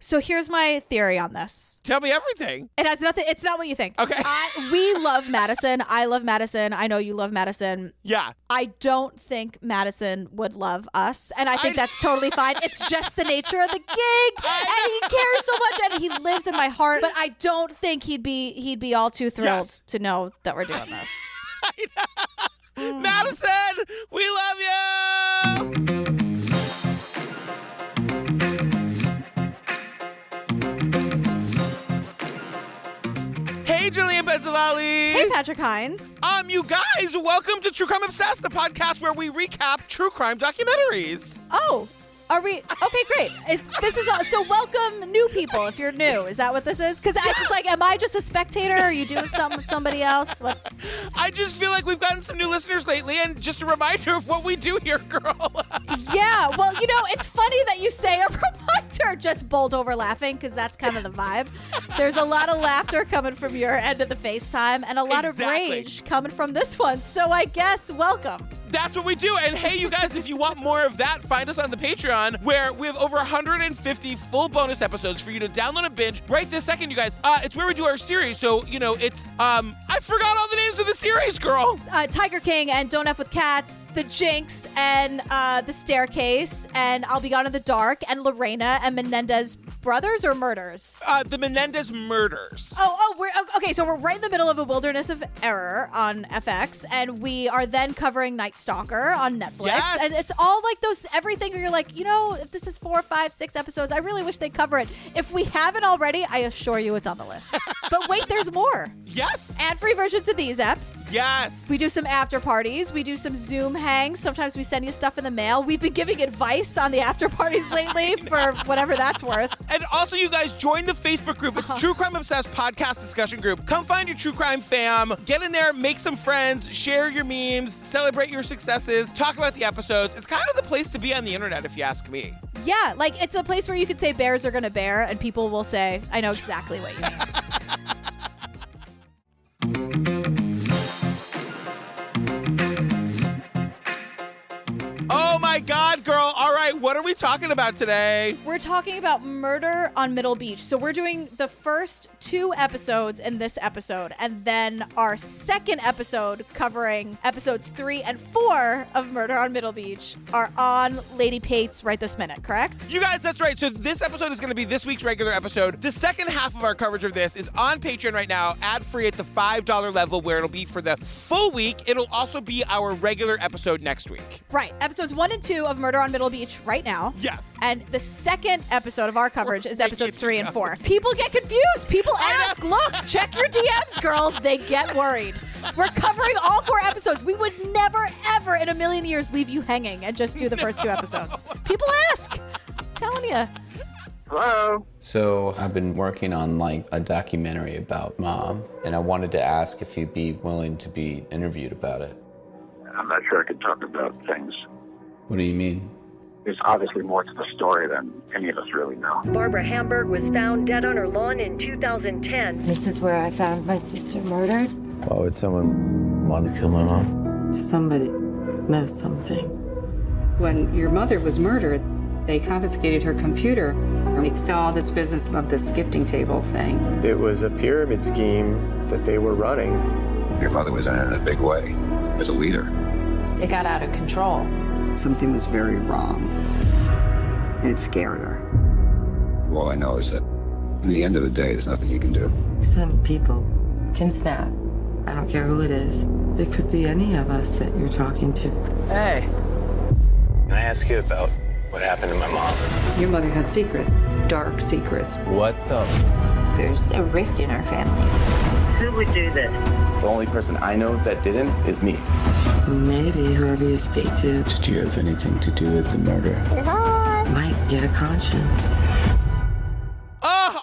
So here's my theory on this. Tell me everything. It has nothing. It's not what you think. Okay. We love Madison. I love Madison. I know you love Madison. Yeah. I don't think Madison would love us, and I think that's totally fine. It's just the nature of the gig, and he cares so much, and he lives in my heart. But I don't think he'd be all too thrilled to know that we're doing this. Madison, we love you. Hey, Julian Benzalali. Hey, Patrick Hines. You guys, welcome to True Crime Obsessed, the podcast where we recap true crime documentaries. Oh, are we? Okay, great. So welcome new people if you're new. Is that what this is? Because I was like, am I just a spectator? Are you doing something with somebody else? I just feel like we've gotten some new listeners lately, and just a reminder of what we do here, girl. Yeah, well, it's funny that you say a reminder, just bowled over laughing, because that's kind of the vibe. There's a lot of laughter coming from your end of the FaceTime, and a lot of rage coming from this one. So I guess welcome. That's what we do. And hey, you guys, if you want more of that, find us on the Patreon, where we have over 150 full bonus episodes for you to download and binge right this second, you guys. It's where we do our series. So, it's, I forgot all the names of the series, girl. Tiger King and Don't F with Cats, The Jinx and The Staircase and I'll Be Gone in the Dark and Lorena and Menendez Brothers or Murders? The Menendez Murders. Okay, so we're right in the middle of A Wilderness of Error on FX, and we are then covering Night Stalker on Netflix. Yes. And it's all like those, everything where you're like, if this is 4, 5, 6 episodes, I really wish they'd cover it. If we haven't already, I assure you it's on the list. But wait, there's more. Yes. Ad-free versions of these eps. Yes. We do some after parties. We do some Zoom hangs. Sometimes we send you stuff in the mail. We've been giving advice on the after parties lately for whatever that's worth. And also, you guys, join the Facebook group. It's True Crime Obsessed Podcast Discussion Group. Come find your true crime fam. Get in there, make some friends, share your memes, celebrate your successes, talk about the episodes. It's kind of the place to be on the internet, if you ask me. Yeah, like it's a place where you could say bears are gonna bear, and people will say, I know exactly what you mean. Oh my God, girl. All right, what are we talking about today? We're talking about Murder on Middle Beach. So we're doing the first 2 episodes in this episode, and then our second episode covering episodes 3 and 4 of Murder on Middle Beach are on Lady Pate's right this minute, correct? You guys, that's right. So this episode is going to be this week's regular episode. The second half of our coverage of this is on Patreon right now, ad-free at the $5 level, where it'll be for the full week. It'll also be our regular episode next week. Right. Episodes 1 and 2 of Murder on Middle Beach right now. Yes. And the second episode of our coverage is episodes 3 and 4. People get confused. People ask, look, check your DMs, girl. They get worried. We're covering all 4 episodes. We would never, ever in a million years leave you hanging and just do the first 2 episodes. People ask. I'm telling you. Hello. So I've been working on a documentary about Mom, and I wanted to ask if you'd be willing to be interviewed about it. I'm not sure I could talk about things. What do you mean? There's obviously more to the story than any of us really know. Barbara Hamburg was found dead on her lawn in 2010. This is where I found my sister murdered. Why would someone want to kill my mom? Somebody knows something. When your mother was murdered, they confiscated her computer. We saw this business of this gifting table thing. It was a pyramid scheme that they were running. Your mother was in a big way as a leader. It got out of control. Something was very wrong. It scared her. All I know is that in the end of the day, there's nothing you can do. Some people can snap. I don't care who it is. It could be any of us that you're talking to. Hey, can I ask you about what happened to my mom? Your mother had secrets, dark secrets. What the? There's a rift in our family. Who would do this? The only person I know that didn't is me. Maybe whoever you speak to Did you have anything to do with the murder? might get a conscience.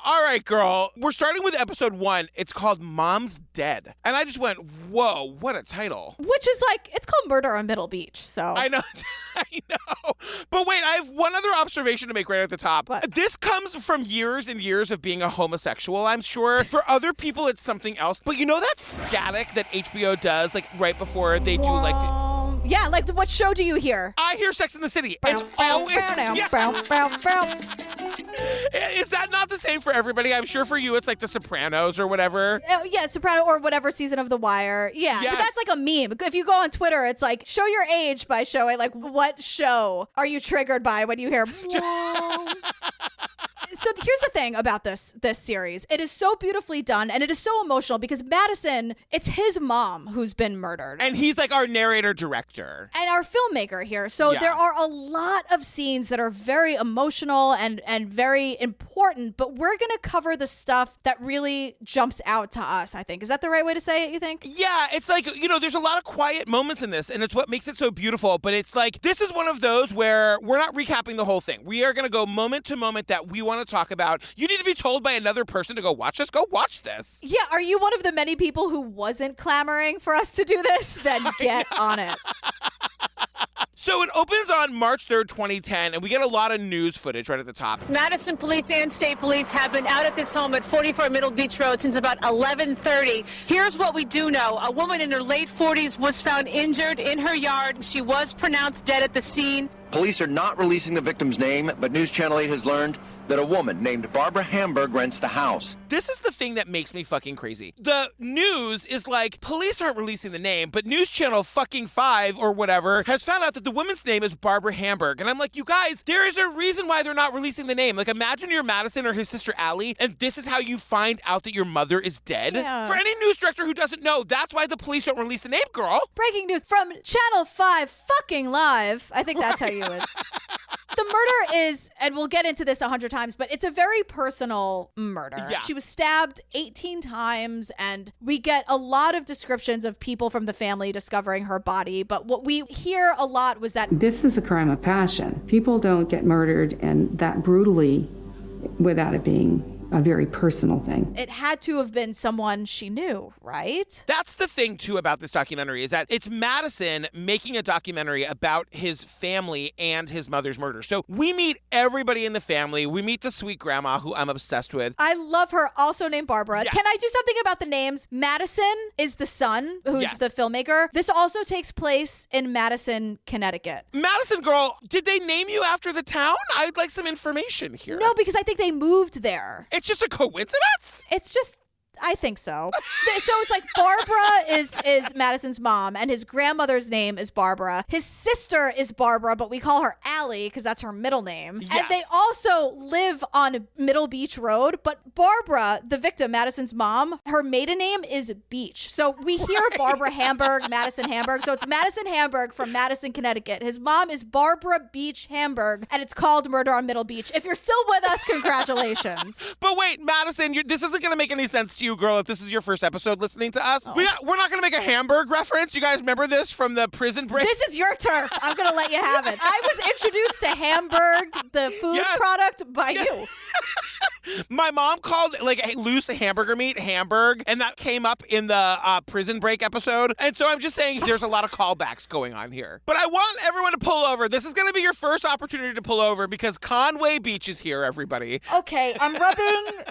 All right, girl. We're starting with episode 1. It's called Mom's Dead. And I just went, whoa, what a title. Which is it's called Murder on Middle Beach, so. I know. I know. But wait, I have one other observation to make right at the top. What? This comes from years and years of being a homosexual, I'm sure. For other people, it's something else. But you know that static that HBO does, right before they do, Yeah, what show do you hear? I hear Sex in the City. It's Bow, always... bow, Yeah. bow, bow, bow. Is that not the same for everybody? I'm sure for you it's like The Sopranos or whatever. Yeah, Soprano or whatever season of The Wire. Yeah, Yes. but that's like a meme. If you go on Twitter, it's like, show your age by showing, like, what show are you triggered by when you hear... So here's the thing about this series. It is so beautifully done, and it is so emotional because Madison, it's his mom who's been murdered. And he's like our narrator-director. And our filmmaker here. So there are a lot of scenes that are very emotional and very important, but we're going to cover the stuff that really jumps out to us, I think. Is that the right way to say it, you think? Yeah, it's like, there's a lot of quiet moments in this, and it's what makes it so beautiful, but it's like, this is one of those where we're not recapping the whole thing. We are going to go moment to moment that we want to talk about. You need to be told by another person to go watch this. Go watch this. Yeah, are you one of the many people who wasn't clamoring for us to do this? Then get on it. So it opens on March 3rd, 2010, and we get a lot of news footage right at the top. Madison police and state police have been out at this home at 44 Middle Beach Road since about 11:30. Here's what we do know. A woman in her late 40s was found injured in her yard. She was pronounced dead at the scene. Police are not releasing the victim's name, but News Channel 8 has learned that a woman named Barbara Hamburg rents the house. This is the thing that makes me fucking crazy. The news is like, police aren't releasing the name, but News Channel fucking 5 or whatever has found out that the woman's name is Barbara Hamburg. And I'm like, you guys, there is a reason why they're not releasing the name. Like, imagine you're Madison or his sister Allie, and this is how you find out that your mother is dead. Yeah. For any news director who doesn't know, that's why the police don't release the name, girl. Breaking news from Channel 5 fucking live. I think that's how you would. The murder is, and we'll get into this 100 times, but it's a very personal murder. Yeah. She was stabbed 18 times, and we get a lot of descriptions of people from the family discovering her body. But what we hear a lot was that This is a crime of passion. People don't get murdered and that brutally without it being a very personal thing. it had to have been someone she knew, right? That's the thing, too, about this documentary is that it's Madison making a documentary about his family and his mother's murder. So we meet everybody in the family. We meet the sweet grandma, who I'm obsessed with. I love her, also named Barbara. Yes. Can I do something about the names? Madison is the son, who's Yes. the filmmaker. This also takes place in Madison, Connecticut. Madison, girl, did they name you after the town? I'd like some information here. No, because I think they moved there. It's just a coincidence? It's just, I think so. So it's like Barbara is Madison's mom, and his grandmother's name is Barbara. His sister is Barbara, but we call her Allie because that's her middle name. Yes. And they also live on Middle Beach Road, but Barbara, the victim, Madison's mom, her maiden name is Beach. So we hear Barbara Hamburg, Madison Hamburg. So it's Madison Hamburg from Madison, Connecticut. His mom is Barbara Beach-Hamburg, and it's called Murder on Middle Beach. If you're still with us, congratulations. But wait, Madison, this isn't going to make any sense to you, girl, if this is your first episode listening to us. We're not going to make a Hamburg reference. You guys remember this from the prison break? This is your turf. I'm going to let you have it. I was introduced to Hamburg, the food product, by you. My mom called like a loose hamburger meat Hamburg, and that came up in the prison break episode. And so I'm just saying there's a lot of callbacks going on here. But I want everyone to pull over. This is going to be your first opportunity to pull over because Conway Beach is here, everybody. Okay, I'm rubbing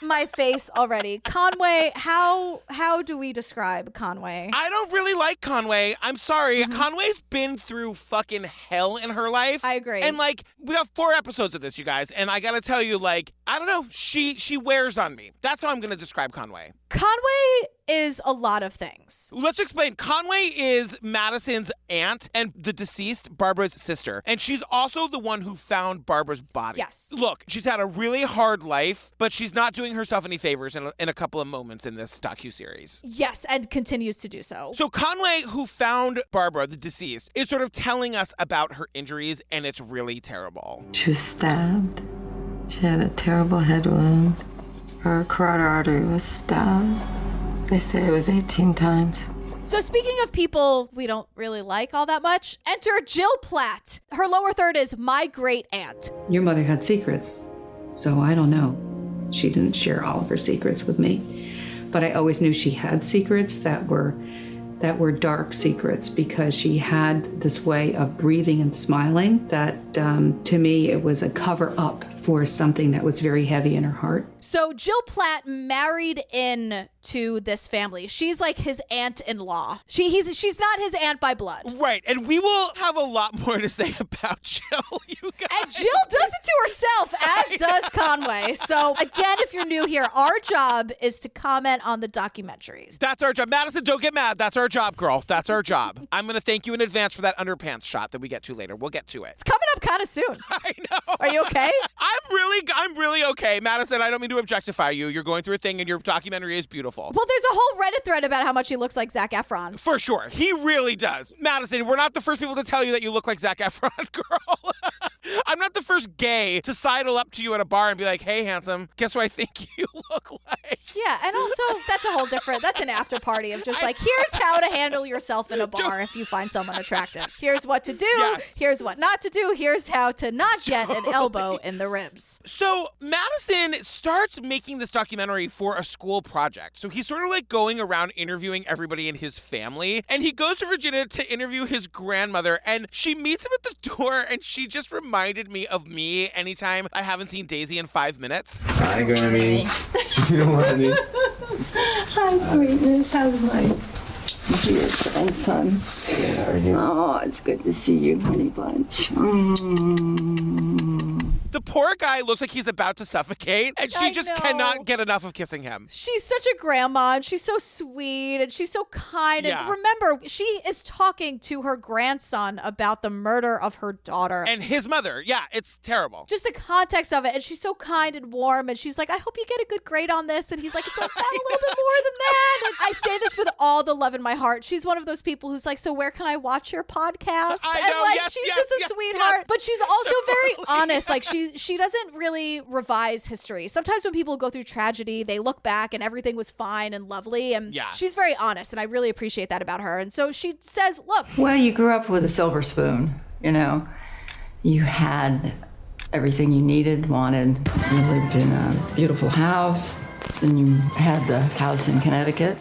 my face already. Conway, how do we describe Conway? I don't really like Conway. I'm sorry. Conway's been through fucking hell in her life. I agree. And like, we have 4 episodes of this, you guys. And I got to tell you, like, I don't know. She wears on me. That's how I'm going to describe Conway. Conway is a lot of things. Let's explain. Conway is Madison's aunt and the deceased Barbara's sister. And she's also the one who found Barbara's body. Yes. Look, she's had a really hard life, but she's not doing herself any favors in a couple of moments in this docuseries. Yes, and continues to do so. So Conway, who found Barbara, the deceased, is sort of telling us about her injuries, and it's really terrible. She was stabbed. She had a terrible head wound. Her carotid artery was stabbed. They say it was 18 times. So speaking of people we don't really like all that much, enter Jill Platt. Her lower third is my great aunt. Your mother had secrets, so I don't know. She didn't share all of her secrets with me, but I always knew she had secrets that were dark secrets because she had this way of breathing and smiling that to me it was a cover up for something that was very heavy in her heart. So Jill Platt married in to this family. She's like his aunt-in-law. She's not his aunt by blood. Right, and we will have a lot more to say about Jill, you guys. And Jill does it to herself, as does Conway. So again, if you're new here, our job is to comment on the documentaries. That's our job. Madison, don't get mad. That's our job, girl. That's our job. I'm going to thank you in advance for that underpants shot that we get to later. We'll get to it. It's coming up kind of soon. I know. Are you okay? I'm really okay. Madison, I don't mean to objectify you. You're going through a thing and your documentary is beautiful. Well, there's a whole Reddit thread about how much he looks like Zac Efron. For sure. He really does. Madison, we're not the first people to tell you that you look like Zac Efron, girl. I'm not the first gay to sidle up to you at a bar and be like, hey, handsome, guess what I think you look like? Yeah, and also that's an after party of just like, here's how to handle yourself in a bar if you find someone attractive. Here's what to do. Yes. Here's what not to do. Here's how to not get an elbow in the ribs. So Madison starts making this documentary for a school project. So he's sort of like going around interviewing everybody in his family. And he goes to Virginia to interview his grandmother. And she meets him at the door and she just reminded me of me anytime I haven't seen Daisy in 5 minutes. Hi, Grammy. You know what I mean? Hi, sweetness. How's my dear grandson? How are you? Oh, it's good to see you, honey bunch. The poor guy looks like he's about to suffocate, and she just cannot get enough of kissing him. She's such a grandma, and she's so sweet, and she's so kind. Yeah. And remember, she is talking to her grandson about the murder of her daughter. And his mother. Yeah, it's terrible. Just the context of it, and she's so kind and warm, and she's like, I hope you get a good grade on this. And he's like, it's about a little bit more than that. And I say this with all the love in my heart. She's one of those people who's like, so where can I watch your podcast? She's just a sweetheart. But she's also very honest. Like, she doesn't really revise history. Sometimes when people go through tragedy, they look back and everything was fine and lovely. And she's very honest, and I really appreciate that about her. And so she says, look. Well, you grew up with a silver spoon, you know. You had everything you needed, wanted. You lived in a beautiful house. Then you had the house in Connecticut.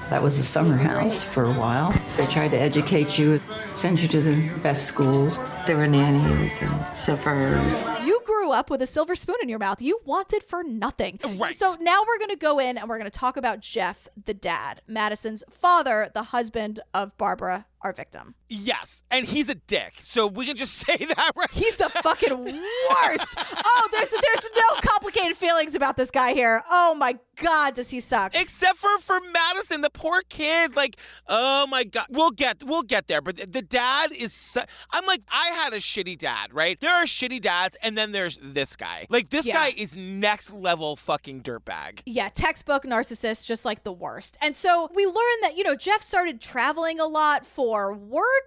That was a summer house for a while. They tried to educate you, send you to the best schools. There were nannies and chauffeurs. You grew up with a silver spoon in your mouth. You wanted for nothing. Right. So now we're going to go in and we're going to talk about Jeff, the dad, Madison's father, the husband of Barbara, our victim. Yes, and he's a dick, so we can just say that right. He's the fucking worst. Oh, there's no complicated feelings about this guy here. Oh my God, does he suck? Except for Madison, the poor kid. Like, oh my God, we'll get there. But the dad is. I'm like, I had a shitty dad, right? There are shitty dads, and then there's this guy. Like, this guy is next level fucking dirtbag. Yeah, textbook narcissist, just like the worst. And so we learned that, Jeff started traveling a lot for work, ?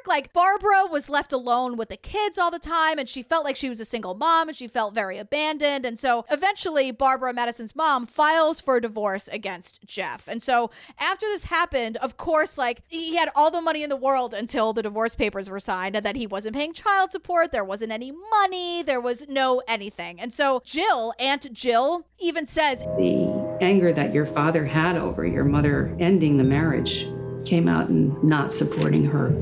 Like, Barbara was left alone with the kids all the time, and she felt like she was a single mom, and she felt very abandoned. And so eventually Barbara, Madison's mom, files for divorce against Jeff. And so after this happened, of course, like, he had all the money in the world until the divorce papers were signed, and then he wasn't paying child support. There wasn't any money. There was no anything. And so Aunt Jill even says, the anger that your father had over your mother ending the marriage came out in not supporting her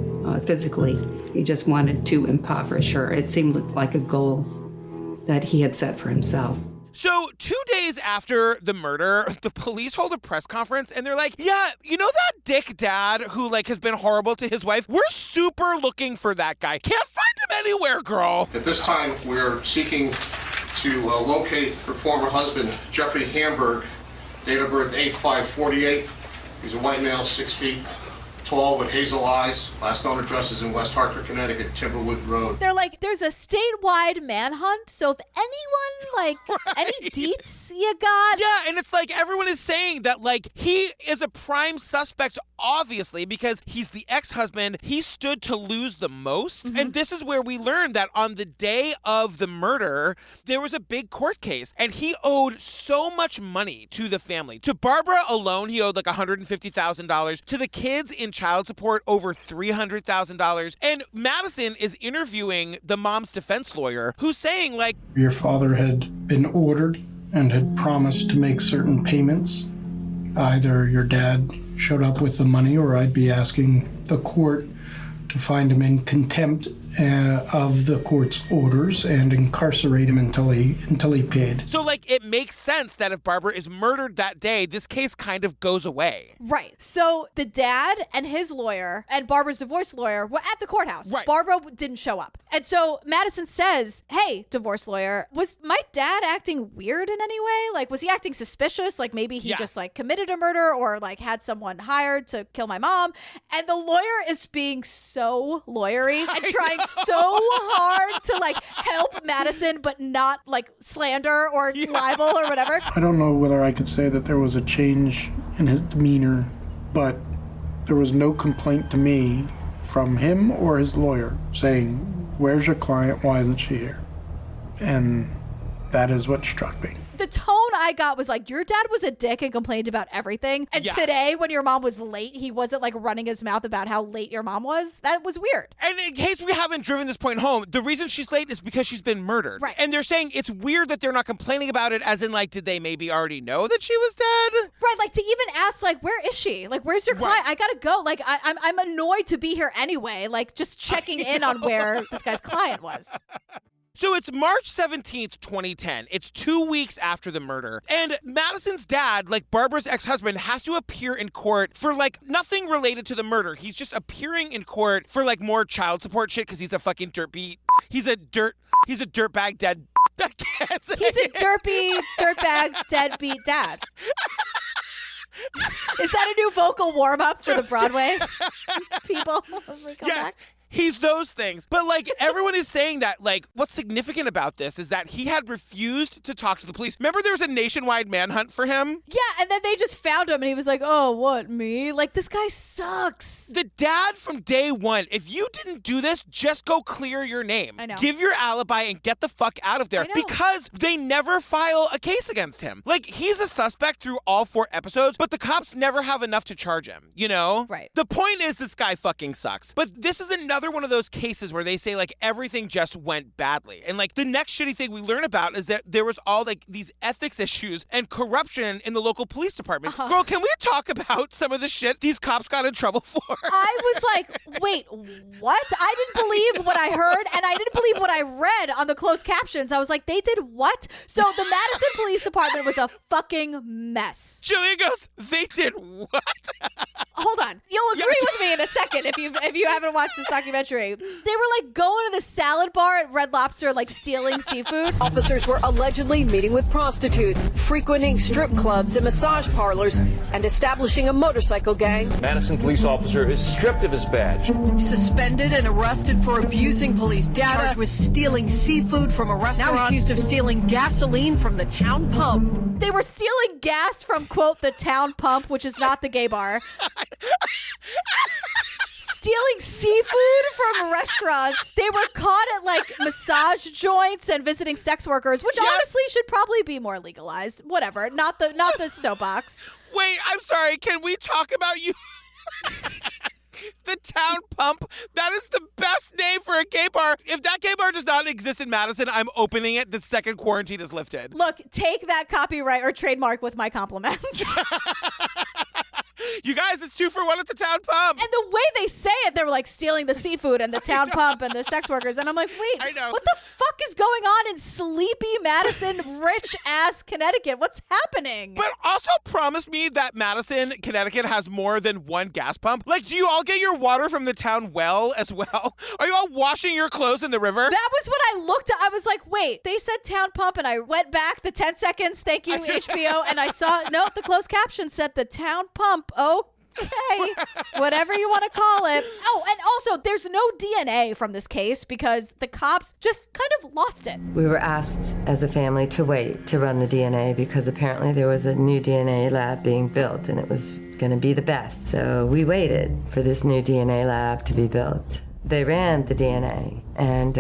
physically. He just wanted to impoverish her. It seemed like a goal that he had set for himself. So 2 days after the murder, the police hold a press conference and they're like, yeah, you know that dick dad who like has been horrible to his wife? We're super looking for that guy. Can't find him anywhere, girl. At this time, we're seeking to locate her former husband, Jeffrey Hamburg, date of birth 8/5/48. He's a white male, 6 feet tall with hazel eyes. Last known address is in West Hartford, Connecticut, Timberwood Road. They're like, there's a statewide manhunt, so if anyone, any deets you got? Yeah, and it's like everyone is saying that, like, he is a prime suspect, obviously, because he's the ex-husband. He stood to lose the most. Mm-hmm. And this is where we learned that on the day of the murder, there was a big court case, and he owed so much money to the family. To Barbara alone, he owed like $150,000. To the kids in child support, over $300,000. And Madison is interviewing the mom's defense lawyer, who's saying, like, your father had been ordered and had promised to make certain payments. Either your dad showed up with the money, or I'd be asking the court to find him in contempt of the court's orders and incarcerate him until he paid. So, like, it makes sense that if Barbara is murdered that day, this case kind of goes away. Right. So the dad and his lawyer and Barbara's divorce lawyer were at the courthouse. Right. Barbara didn't show up. And so Madison says, hey, divorce lawyer, was my dad acting weird in any way? Like, was he acting suspicious? Like, maybe he just, like, committed a murder or, like, had someone hired to kill my mom? And the lawyer is being so lawyery and trying so hard to, like, help Madison, but not, like, slander or libel or whatever. I don't know whether I could say that there was a change in his demeanor, but there was no complaint to me from him or his lawyer saying, where's your client? Why isn't she here? And that is what struck me. The tone I got was like, your dad was a dick and complained about everything. And today, when your mom was late, he wasn't like running his mouth about how late your mom was. That was weird. And in case we haven't driven this point home, the reason she's late is because she's been murdered. Right. And they're saying it's weird that they're not complaining about it, as in, like, did they maybe already know that she was dead? Right. Like, to even ask, like, where is she? Like, where's your client? I gotta go. Like, I'm annoyed to be here anyway. Like, just checking in on where this guy's client was. So it's March 17th, 2010. It's 2 weeks after the murder. And Madison's dad, like Barbara's ex-husband, has to appear in court for, like, nothing related to the murder. He's just appearing in court for, like, more child support shit because he's a fucking dirtbag dead. He's a dirtbag deadbeat dad. Is that a new vocal warm-up for the Broadway people? Yes. He's those things. But, like, everyone is saying that, like, what's significant about this is that he had refused to talk to the police. Remember there was a nationwide manhunt for him? Yeah, and then they just found him and he was like, oh, what, me? Like, this guy sucks. The dad from day one, if you didn't do this, just go clear your name. I know. Give your alibi and get the fuck out of there. Because they never file a case against him. Like, he's a suspect through all 4 episodes, but the cops never have enough to charge him, you know? Right. The point is this guy fucking sucks. But this is another one of those cases where they say, like, everything just went badly. And, like, the next shitty thing we learn about is that there was all, like, these ethics issues and corruption in the local police department. Girl, can we talk about some of the shit these cops got in trouble for? I was like, wait, what? I didn't believe what I heard, and I didn't believe what I read on the closed captions. I was like, they did what? So the Madison Police Department was a fucking mess. Jillian goes, they did what? Hold on. You'll agree with me in a second if you haven't watched this documentary. They were, like, going to the salad bar at Red Lobster, like, stealing seafood. Officers were allegedly meeting with prostitutes, frequenting strip clubs and massage parlors, and establishing a motorcycle gang. Madison police officer is stripped of his badge. Suspended and arrested for abusing police data. Charged with stealing seafood from a restaurant. Now accused of stealing gasoline from the town pump. They were stealing gas from, quote, the town pump, which is not the gay bar. Stealing seafood from restaurants. They were caught at, like, massage joints and visiting sex workers, which honestly should probably be more legalized. Whatever. Not the soapbox. Wait, I'm sorry. Can we talk about you? The town pump. That is the best name for a gay bar. If that gay bar does not exist in Madison, I'm opening it the second quarantine is lifted. Look, take that copyright or trademark with my compliments. You guys, it's 2 for 1 at the town pump. And the way they say it, they were like stealing the seafood and the town pump and the sex workers. And I'm like, wait, what the fuck is going on in sleepy Madison, rich ass Connecticut? What's happening? But also promise me that Madison, Connecticut has more than 1 gas pump. Like, do you all get your water from the town well as well? Are you all washing your clothes in the river? That was what I looked at. I was like, wait, they said town pump, and I went back the 10 seconds. Thank you, HBO. And I saw, no, the closed caption said the town pump. Okay, whatever you want to call it. Oh, and also, there's no DNA from this case because the cops just kind of lost it. We were asked as a family to wait to run the DNA because apparently there was a new DNA lab being built and it was going to be the best. So we waited for this new DNA lab to be built. They ran the DNA and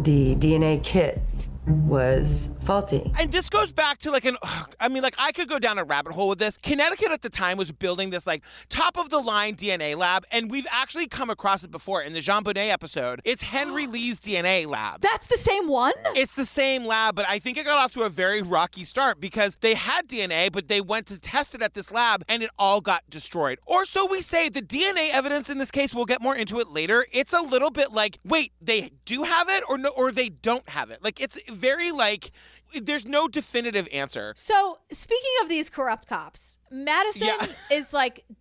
the DNA kit was faulty. And this goes back to I could go down a rabbit hole with this. Connecticut at the time was building this top of the line DNA lab, and we've actually come across it before in the Jean Bonnet episode. It's Henry Lee's DNA lab. That's the same one? It's the same lab, but I think it got off to a very rocky start because they had DNA, but they went to test it at this lab and it all got destroyed. Or so we say. The DNA evidence in this case, we'll get more into it later. It's a little bit wait, they do have it or no, or they don't have it. It's very there's no definitive answer. So, speaking of these corrupt cops, Madison is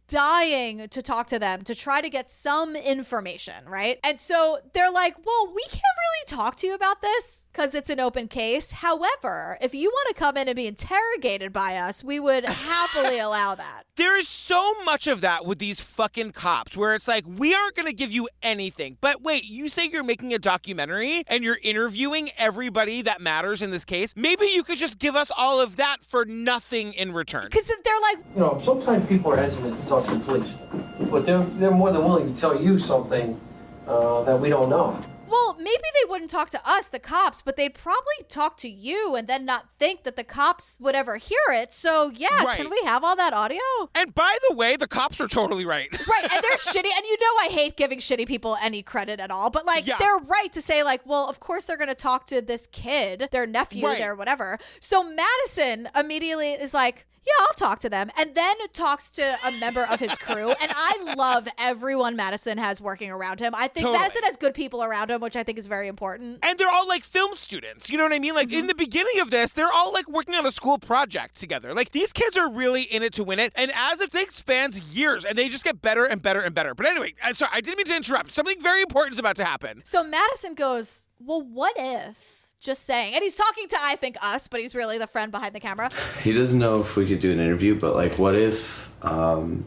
dying to talk to them to try to get some information, right? And so they're like, well, we can't really talk to you about this because it's an open case. However, if you want to come in and be interrogated by us, we would happily allow that. There is so much of that with these fucking cops where it's we aren't going to give you anything. But wait, you say you're making a documentary and you're interviewing everybody that matters in this case. Maybe you could just give us all of that for nothing in return. Because they're sometimes people are hesitant to talk to the police, but they're more than willing to tell you something that we don't know. Well, maybe they wouldn't talk to us, the cops, but they'd probably talk to you and then not think that the cops would ever hear it. So, Can we have all that audio? And by the way, the cops are totally right. Right, and they're shitty. And I hate giving shitty people any credit at all. But, they're right to say, well, of course they're going to talk to this kid, their nephew, their whatever. So Madison immediately is like, yeah, I'll talk to them. And then talks to a member of his crew. And I love everyone Madison has working around him. I think Madison has good people around him, which I think is very important. And they're all film students. You know what I mean? In the beginning of this, they're all working on a school project together. These kids are really in it to win it. And as it spans years and they just get better and better and better. But anyway, I'm sorry, I didn't mean to interrupt. Something very important is about to happen. So Madison goes, well, what if... Just saying. And he's talking to, I think, us, but he's really the friend behind the camera. He doesn't know if we could do an interview, but what if I'm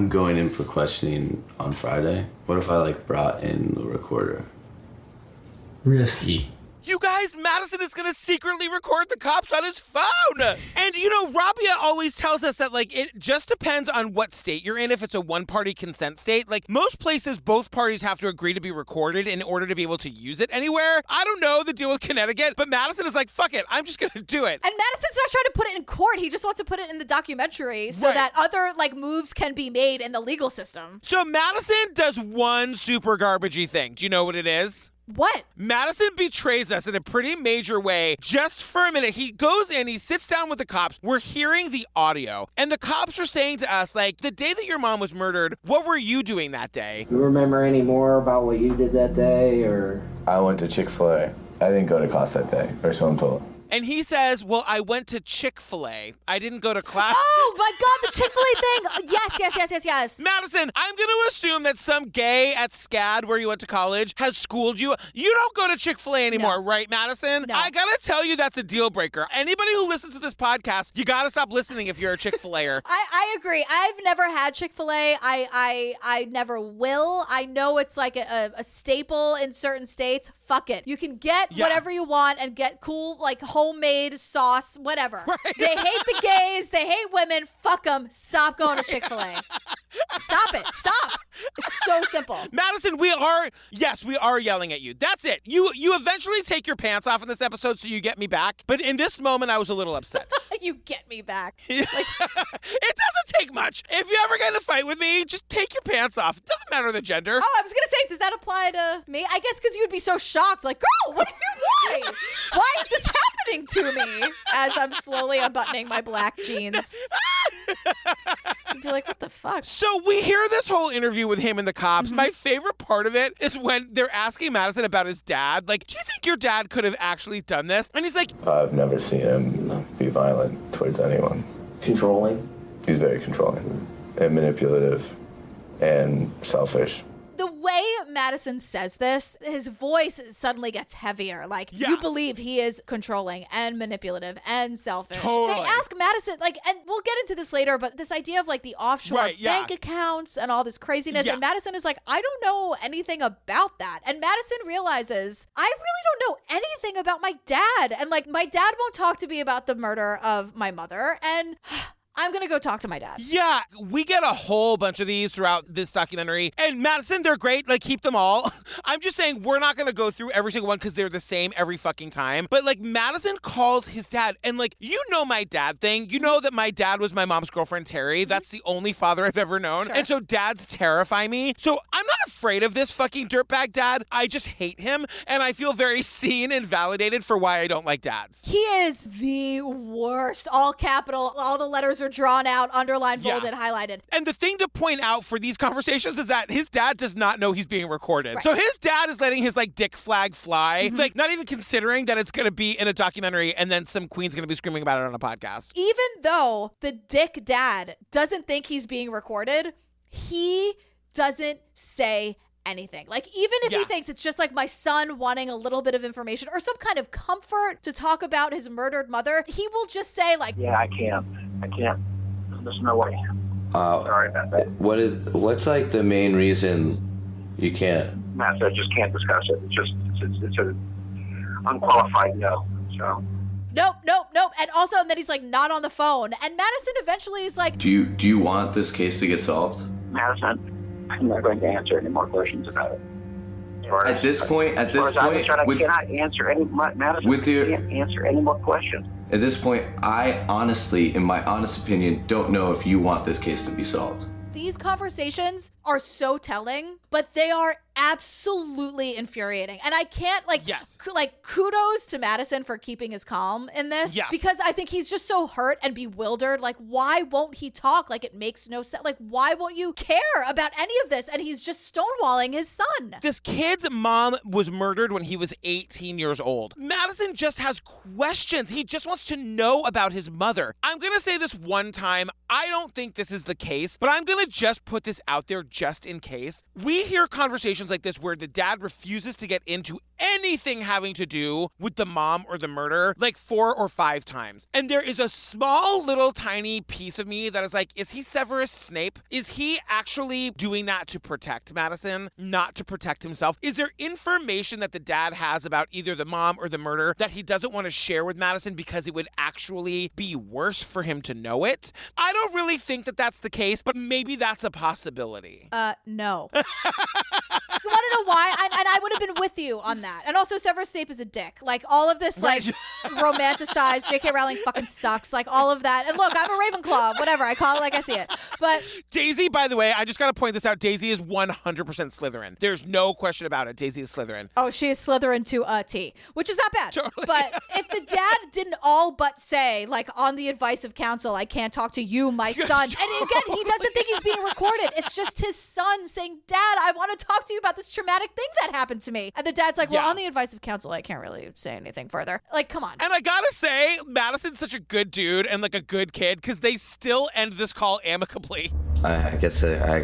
going in for questioning on Friday? What if I brought in the recorder? Risky. You guys, Madison is going to secretly record the cops on his phone. And, Rabia always tells us that, it just depends on what state you're in, if it's a one-party consent state. Most places, both parties have to agree to be recorded in order to be able to use it anywhere. I don't know the deal with Connecticut, but Madison is fuck it, I'm just going to do it. And Madison's not trying to put it in court. He just wants to put it in the documentary so that other, moves can be made in the legal system. So Madison does one super garbagey thing. Do you know what it is? What? Madison betrays us in a pretty major way. Just for a minute, he goes in, he sits down with the cops. We're hearing the audio. And the cops are saying to us, the day that your mom was murdered, what were you doing that day? You remember any more about what you did that day, or? I went to Chick-fil-A. I didn't go to class that day, or so I'm told. And he says, well, I went to Chick-fil-A. I didn't go to class. Oh, my God, the Chick-fil-A thing. Yes. Madison, I'm going to assume that some gay at SCAD, where you went to college, has schooled you. You don't go to Chick-fil-A anymore, right, Madison? No. I got to tell you that's a deal breaker. Anybody who listens to this podcast, you got to stop listening if you're a Chick-fil-A-er. I agree. I've never had Chick-fil-A. I never will. I know it's a staple in certain states. Fuck it. You can get whatever you want and get cool, homemade sauce, whatever. Right. They hate the gays. They hate women. Fuck them. Stop going to Chick-fil-A. Stop it. Stop. It's so simple. Madison, we are yelling at you. That's it. You eventually take your pants off in this episode so you get me back. But in this moment, I was a little upset. You get me back. It doesn't take much. If you ever get in a fight with me, just take your pants off. It doesn't matter the gender. Oh, I was going to say, does that apply to me? I guess because you'd be so shocked. Girl, what are you doing? Why is this happening to me? As I'm slowly unbuttoning my black jeans. You'd be like, what the fuck? So we hear this whole interview with him and the cops. My favorite part of it is when they're asking Madison about his dad. Do you think your dad could have actually done this? And he's like, I've never seen him be violent towards anyone. Controlling? He's very controlling and manipulative and selfish. The way Madison says this, his voice suddenly gets heavier. You believe he is controlling and manipulative and selfish. Totally. They ask Madison, and we'll get into this later, but this idea of the offshore bank accounts and all this craziness. And Madison is I don't know anything about that. And Madison realizes, I really don't know anything about my dad. And my dad won't talk to me about the murder of my mother. And I'm going to go talk to my dad. Yeah, we get a whole bunch of these throughout this documentary. And Madison, they're great. Like, keep them all. I'm just saying we're not going to go through every single one because they're the same every fucking time. But, like, Madison calls his dad. And, like, you know my dad thing. You know that my dad was my mom's girlfriend, Terry. That's the only father I've ever known. Sure. And so dads terrify me. So I'm not afraid of this fucking dirtbag dad. I just hate him. And I feel very seen and validated for why I don't like dads. He is the worst. All capital. All the letters are drawn out, underlined, bolded, highlighted. And the thing to point out for these conversations is that his dad does not know he's being recorded. Right. So his dad is letting his like dick flag fly, like not even considering that it's going to be in a documentary and then some queen's going to be screaming about it on a podcast. Even though the dick dad doesn't think he's being recorded, he doesn't say anything. Like, even if he thinks it's just like my son wanting a little bit of information or some kind of comfort to talk about his murdered mother, he will just say like, yeah, I can't. There's no way. Sorry about that. What's like the main reason you can't? Matt, I just can't discuss it. It's a unqualified no. So. Nope. And also, and then he's like not on the phone. And Madison eventually is like, Do you want this case to get solved? Madison, I'm not going to answer any more questions about it. At this point, I cannot answer any. Madison, can't answer any more questions. At this point, I honestly, in my honest opinion, don't know if you want this case to be solved. These conversations are so telling, but they are absolutely infuriating. And I can't kudos to Madison for keeping his calm in this because I think he's just so hurt and bewildered. Like, why won't he talk? Like, it makes no sense. Like, why won't you care about any of this? And he's just stonewalling his son. This kid's mom was murdered when he was 18 years old. Madison just has questions. He just wants to know about his mother. I'm going to say this one time. I don't think this is the case, but I'm going to just put this out there just in case. We hear conversations like this where the dad refuses to get into anything having to do with the mom or the murder like 4 or 5 times. And there is a small little tiny piece of me that is like, is he Severus Snape? Is he actually doing that to protect Madison, not to protect himself? Is there information that the dad has about either the mom or the murder that he doesn't want to share with Madison because it would actually be worse for him to know it? I don't really think that that's the case, but maybe that's a possibility. No. You want to know why? And I would have been with you on that. And also, Severus Snape is a dick. Like, all of this, like, romanticized, J.K. Rowling fucking sucks. Like, all of that. And look, I'm a Ravenclaw. Whatever. I call it like I see it. But Daisy, by the way, I just got to point this out. Daisy is 100% Slytherin. There's no question about it. Daisy is Slytherin. Oh, she is Slytherin to a T, which is not bad. Totally. But if the dad didn't all but say, like, on the advice of counsel, I can't talk to you, my son. And again, he doesn't think he's being recorded. It's just his son saying, Dad, I want to talk to you about this traumatic thing that happened to me. And the dad's like, well, on the advice of counsel, I can't really say anything further. Like, come on. And I gotta say, Madison's such a good dude and like a good kid because they still end this call amicably. I guess I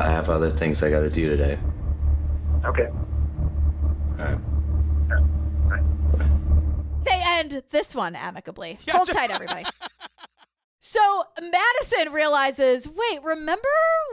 have other things I gotta do today. Okay. All right. They end this one amicably. Hold tight, everybody. So Madison realizes, wait, remember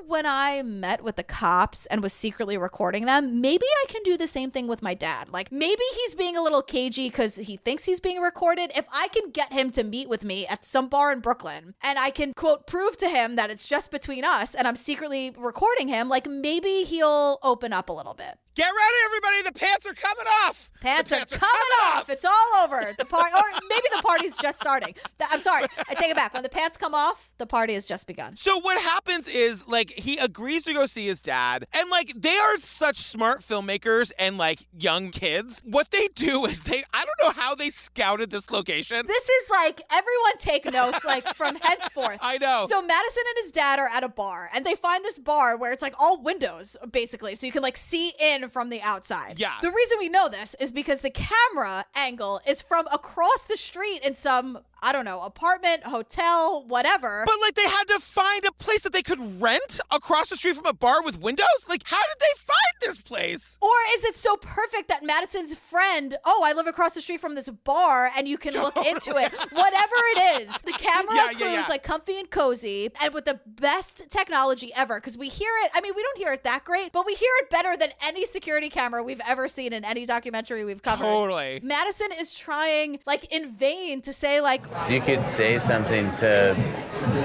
when I met with the cops and was secretly recording them? Maybe I can do the same thing with my dad. Like, maybe he's being a little cagey because he thinks he's being recorded. If I can get him to meet with me at some bar in Brooklyn and I can, quote, prove to him that it's just between us and I'm secretly recording him, like, maybe he'll open up a little bit. Get ready, everybody. The pants are coming off. Pants are coming off. It's all over. The party, or maybe the party's just starting. I'm sorry. I take it back. When the pants come off, the party has just begun. So what happens is, like, he agrees to go see his dad. And, like, they are such smart filmmakers and, like, young kids. What they do is I don't know how they scouted this location. This is, like, everyone take notes, like, from henceforth. I know. So Madison and his dad are at a bar. And they find this bar where it's, like, all windows, basically. So you can, like, see in from the outside. Yeah. The reason we know this is because the camera angle is from across the street in some, I don't know, apartment, hotel, whatever. But, like, they had to find a place that they could rent across the street from a bar with windows? Like, how did they find this place? Or is it so perfect that Madison's friend, I live across the street from this bar and you can look into it. Whatever it is, the camera crew is, like, comfy and cozy and with the best technology ever. Because we hear it, I mean, we don't hear it that great, but we hear it better than any security camera we've ever seen in any documentary we've covered. Totally. Madison is trying, like, in vain to say, like, You could say something to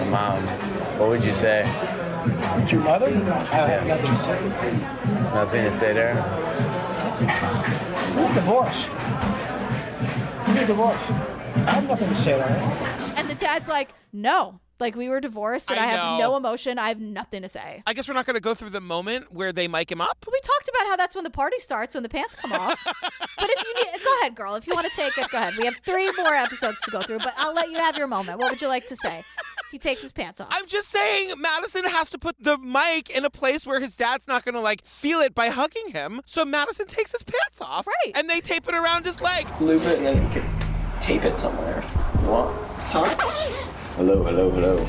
Mom, what would you say? To your mother? I have nothing to say. Nothing to say there? You're divorced. You're divorced. I have nothing to say to her. And the dad's like, no. Like, we were divorced, and I have no emotion. I have nothing to say. I guess we're not going to go through the moment where they mic him up. But we talked about how that's when the party starts, when the pants come off. But if you need, go ahead, girl. If you want to take it, go ahead. We have 3 more episodes to go through, but I'll let you have your moment. What would you like to say? He takes his pants off. I'm just saying, Madison has to put the mic in a place where his dad's not going to, like, feel it by hugging him. So Madison takes his pants off. Right. And they tape it around his leg. Loop it, and then you can tape it somewhere. You want? Talk? Hello, hello, hello.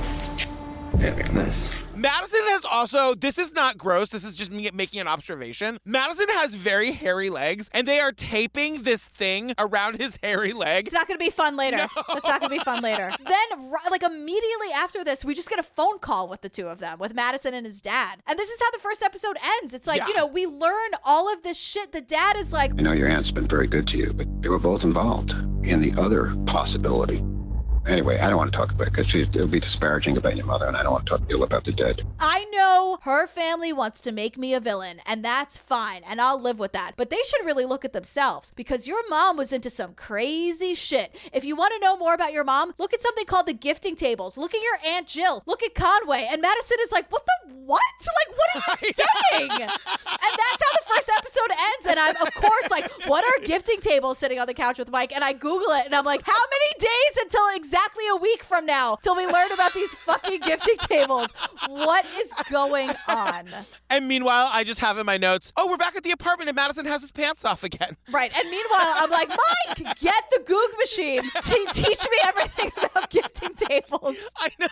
Yeah, nice. Madison has also, this is not gross, this is just me making an observation. Madison has very hairy legs, and they are taping this thing around his hairy leg. It's not going to be fun later. No. It's not going to be fun later. Then, like, immediately after this, we just get a phone call with the two of them, with Madison and his dad. And this is how the first episode ends. It's like, you know, we learn all of this shit. The dad is like, I know your aunt's been very good to you, but they were both involved in the other possibility. Anyway, I don't want to talk about it because it'll be disparaging about your mother, and I don't want to talk ill about the dead. I know her family wants to make me a villain, and that's fine, and I'll live with that. But they should really look at themselves, because your mom was into some crazy shit. If you want to know more about your mom, look at something called the gifting tables. Look at your Aunt Jill. Look at Conway. And Madison is like, what the what? Like, what are you saying? And that's how the first episode ends. And I'm, of course, like, what are gifting tables sitting on the couch with Mike? And I Google it, and I'm like, how many days until exactly a week from now till we learn about these fucking gifting tables? What is going on? And meanwhile, I just have in my notes, oh, we're back at the apartment and Madison has his pants off again. Right. And meanwhile, I'm like, Mike, get the Goog machine. Teach me everything about gifting tables. I know.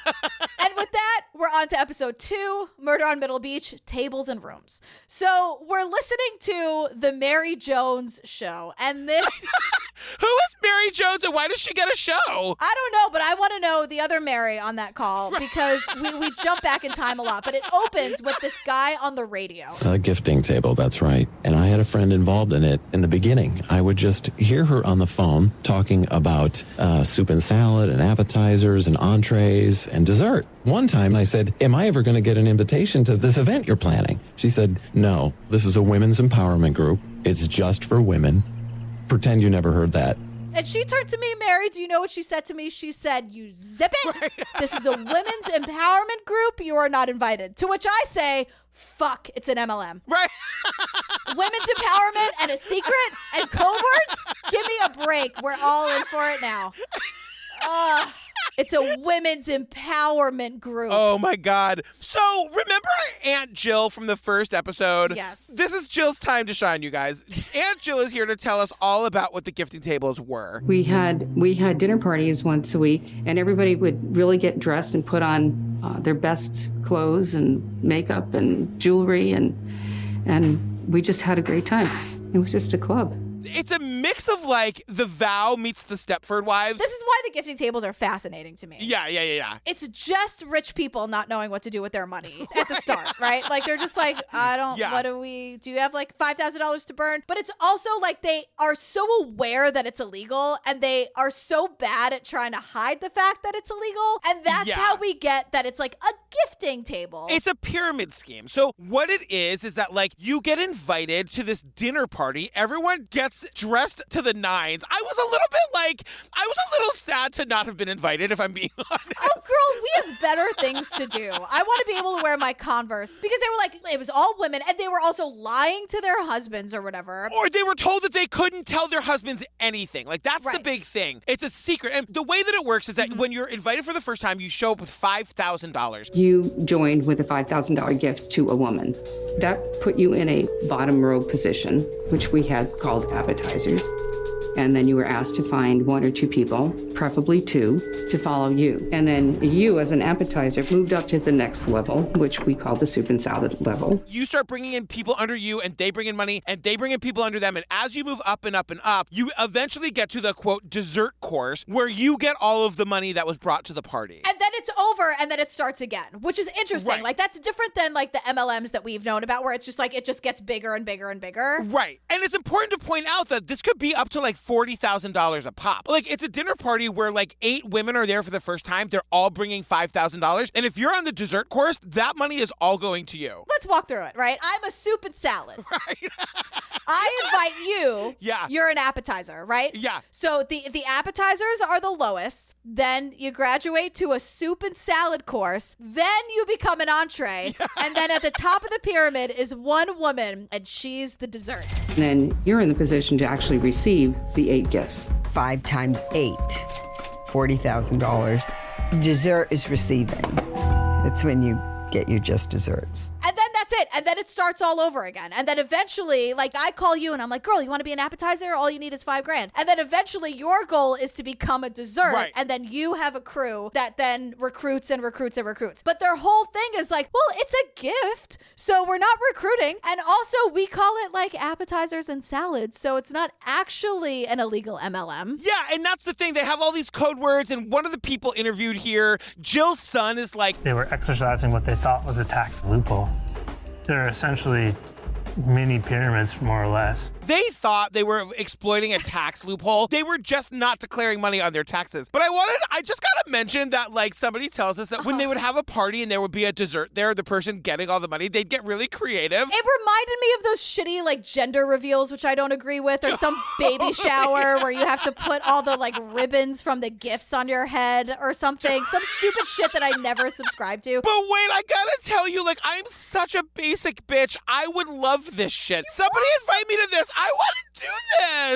And with that, we're on to episode 2, Murder on Middle Beach, Tables and Rooms. So we're listening to the Mary Jones show. And this... Who is Mary Jones and why does she get a show? I don't know, but I want to know the other Mary on that call because we jump back in time a lot. But it opens with this guy on the radio. A gifting table, that's right. And I had a friend involved in it in the beginning. I would just hear her on the phone talking about soup and salad and appetizers and entrees and dessert. One time I said, am I ever going to get an invitation to this event you're planning? She said, no, this is a women's empowerment group. It's just for women. Pretend you never heard that. And she turned to me, Mary, do you know what she said to me? She said, you zip it. Right. This is a women's empowerment group. You are not invited. To which I say, fuck, it's an MLM. Right. Women's empowerment and a secret and code words? Give me a break. We're all in for it now. It's a women's empowerment group. Oh, my God. So, remember Aunt Jill from the first episode? Yes. This is Jill's time to shine, you guys. Aunt Jill is here to tell us all about what the gifting tables were. We had dinner parties once a week, and everybody would really get dressed and put on their best clothes and makeup and jewelry, and we just had a great time. It was just a club. It's a mix of, like, The Vow meets the Stepford Wives. This is why the gifting tables are fascinating to me. Yeah. It's just rich people not knowing what to do with their money at the start, right? Like, they're just like, do you have, like, $5,000 to burn? But it's also, like, they are so aware that it's illegal, and they are so bad at trying to hide the fact that it's illegal, and that's how we get that it's, like, a gifting table. It's a pyramid scheme. So what it is that, like, you get invited to this dinner party, everyone gets dressed to the nines. I was a little sad to not have been invited, if I'm being honest. Oh, girl, we have better things to do. I want to be able to wear my Converse because they were like, it was all women, and they were also lying to their husbands or whatever. Or they were told that they couldn't tell their husbands anything. Like, that's the big thing. It's a secret. And the way that it works is that when you're invited for the first time, you show up with $5,000. You joined with a $5,000 gift to a woman. That put you in a bottom row position, which we had called appetizers. And then you were asked to find 1 or 2 people, preferably 2, to follow you. And then you, as an appetizer, moved up to the next level, which we called the soup and salad level. You start bringing in people under you, and they bring in money, and they bring in people under them. And as you move up and up and up, you eventually get to the, quote, dessert course, where you get all of the money that was brought to the party. And then it's over and then it starts again, which is interesting. Right. Like that's different than like the MLMs that we've known about where it's just like it just gets bigger and bigger and bigger. Right. And it's important to point out that this could be up to like $40,000 a pop. Like it's a dinner party where like 8 women are there for the first time. They're all bringing $5,000. And if you're on the dessert course, that money is all going to you. Let's walk through it, right? I'm a soup and salad. Right. I invite you. Yeah. You're an appetizer, right? Yeah. So the appetizers are the lowest. Then you graduate to a soup and salad course. Then you become an entree. Yeah. And then at the top of the pyramid is one woman, and she's the dessert. And then you're in the position to actually receive the 8 gifts. 5 times 8, $40,000. Dessert is receiving. That's when you get your just desserts. And then that's it. And then it starts all over again. And then eventually, like I call you and I'm like, girl, you want to be an appetizer? All you need is $5,000. And then eventually your goal is to become a dessert. Right. And then you have a crew that then recruits and recruits and recruits. But their whole thing is like, well, it's a gift. So we're not recruiting. And also we call it like appetizers and salads. So it's not actually an illegal MLM. Yeah. And that's the thing. They have all these code words. And one of the people interviewed here, Jill's son, is like, they were exercising what they thought was a tax loophole. They're essentially mini pyramids, more or less. They thought they were exploiting a tax loophole. They were just not declaring money on their taxes. But I just gotta mention that, like, somebody tells us that when they would have a party and there would be a dessert there, the person getting all the money, they'd get really creative. It reminded me of those shitty, like, gender reveals, which I don't agree with, or some baby shower where you have to put all the, like, ribbons from the gifts on your head or something. Some stupid shit that I never subscribed to. But wait, I gotta tell you, like, I'm such a basic bitch. I would love this shit. Somebody invite me to this. I want to do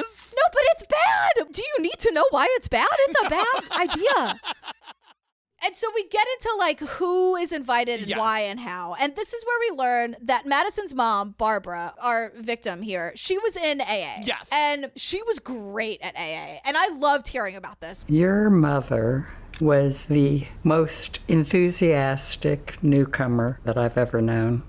this. No, but it's bad. Do you need to know why it's bad? It's a bad idea. And so we get into like who is invited and why and how. And this is where we learn that Madison's mom, Barbara, our victim here, she was in AA. Yes. And she was great at AA. And I loved hearing about this. Your mother was the most enthusiastic newcomer that I've ever known.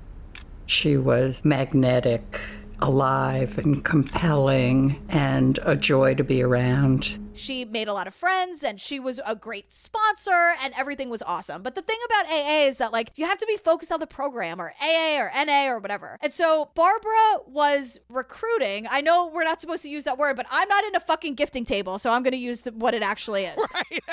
She was magnetic, alive and compelling, and a joy to be around. She made a lot of friends and she was a great sponsor and everything was awesome. But the thing about AA is that like you have to be focused on the program or AA or NA or whatever. And so Barbara was recruiting. I know we're not supposed to use that word, but I'm not in a fucking gifting table, so I'm going to use what it actually is. Right.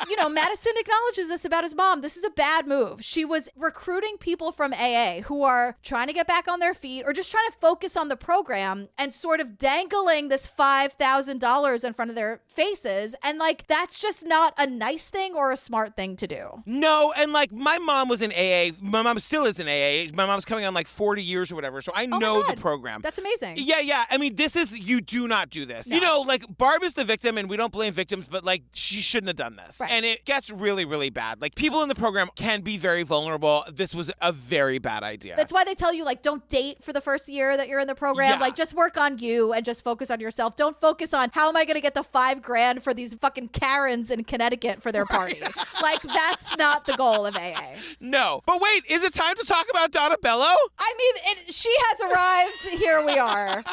You know, Madison acknowledges this about his mom. This is a bad move. She was recruiting people from AA who are trying to get back on their feet or just trying to focus on the program and sort of dangling this $5,000 in front of their faces. And like, that's just not a nice thing or a smart thing to do. No, and like my mom was in AA. My mom still is in AA. My mom's coming on like 40 years or whatever. So I know the program. That's amazing. Yeah. I mean, you do not do this. No. You know, like Barb is the victim and we don't blame victims, but like she shouldn't have done this. Right. And it gets really, really bad. Like people in the program can be very vulnerable. This was a very bad idea. That's why they tell you like, don't date for the first year that you're in the program. Yeah. Like just work on you and just focus on yourself. Don't focus on how am I going to get the $5,000 for these fucking Karens in Connecticut for their party. Like that's not the goal of AA. No. But wait, is it time to talk about Donna Bello? I mean, she has arrived. Here we are.